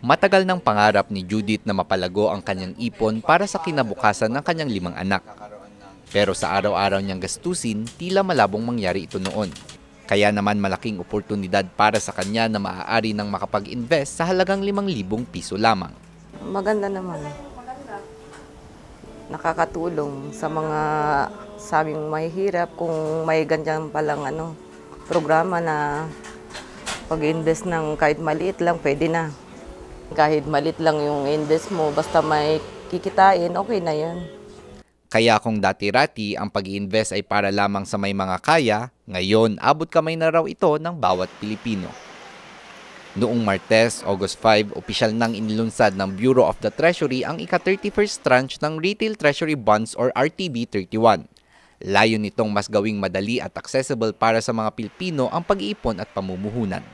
Matagal ng pangarap ni Judith na mapalago ang kanyang ipon para sa kinabukasan ng kanyang 5 anak. Pero sa araw-araw niyang gastusin, tila malabong mangyari ito noon. Kaya naman malaking oportunidad para sa kanya na maaari nang makapag-invest sa halagang 5,000 piso lamang. Maganda naman. Nakakatulong sa aming mahihirap kung may ganyan palang programa na pag-invest ng kahit maliit lang, pwede na. Kahit maliit lang yung invest mo, basta may kikitain, okay na yan. Kaya kung dati-rati ang pag-iinvest ay para lamang sa may mga kaya, ngayon abot kamay na raw ito ng bawat Pilipino. Noong Martes, August 5, opisyal nang inilunsad ng Bureau of the Treasury ang ika-31st tranche ng Retail Treasury Bonds or RTB31. Layo nitong mas gawing madali at accessible para sa mga Pilipino ang pag-iipon at pamumuhunan.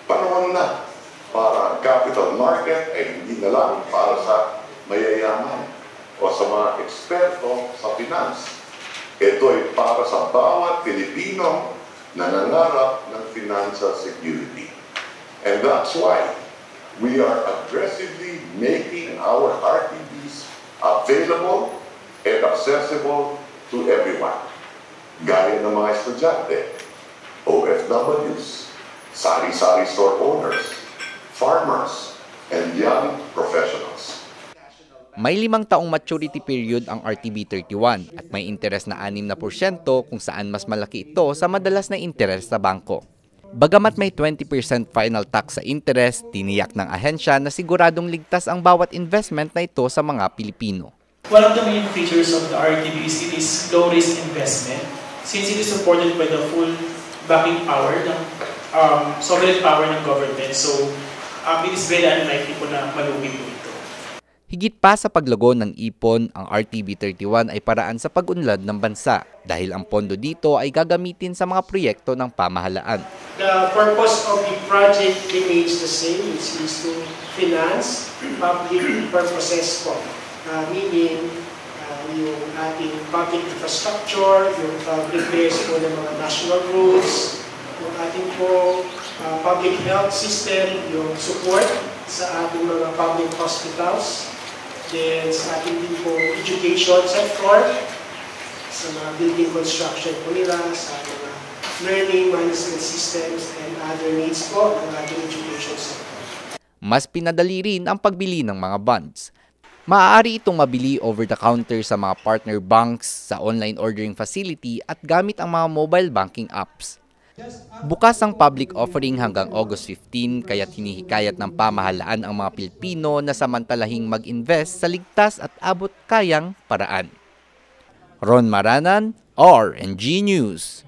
Panahon na para capital market ay hindi na lang para sa mayayaman o sa mga eksperto sa finance. Ito ay para sa bawat Pilipino na nangarap ng financial security. And that's why we are aggressively making our RTBs available and accessible to everyone. Gaya ng mga estudyante, OFWs, sari-sari store owners, farmers, and young professionals. May 5 taong maturity period ang RTB31 at may interes na 6% kung saan mas malaki ito sa madalas na interes sa bangko. Bagamat may 20% final tax sa interest, tiniyak ng ahensya na siguradong ligtas ang bawat investment na ito sa mga Pilipino. One of the main features of the RTB is it is low-risk investment since it is supported by the full backing power ng sovereign power ng government. So, it is very unlikely po na malugi po ito. Higit pa sa paglago ng ipon, ang RTB31 ay paraan sa pag-unlad ng bansa dahil ang pondo dito ay gagamitin sa mga proyekto ng pamahalaan. The purpose of the project remains the same, which is to finance public purposes po. Meaning, yung ating public infrastructure, yung repairs po ng mga national roads, yung ating po public health system, yung support sa ating mga public hospitals, then sa ating din po education sector, sa mga building construction po nila, sa mga learning management systems and other needs po ng ating education sector. Mas pinadali rin ang pagbili ng mga bonds. Maaari itong mabili over-the-counter sa mga partner banks, sa online ordering facility at gamit ang mga mobile banking apps. Bukas ang public offering hanggang August 15 kaya't hinihikayat ng pamahalaan ang mga Pilipino na samantalahing mag-invest sa ligtas at abot-kayang paraan. Ron Maranan, RNG News.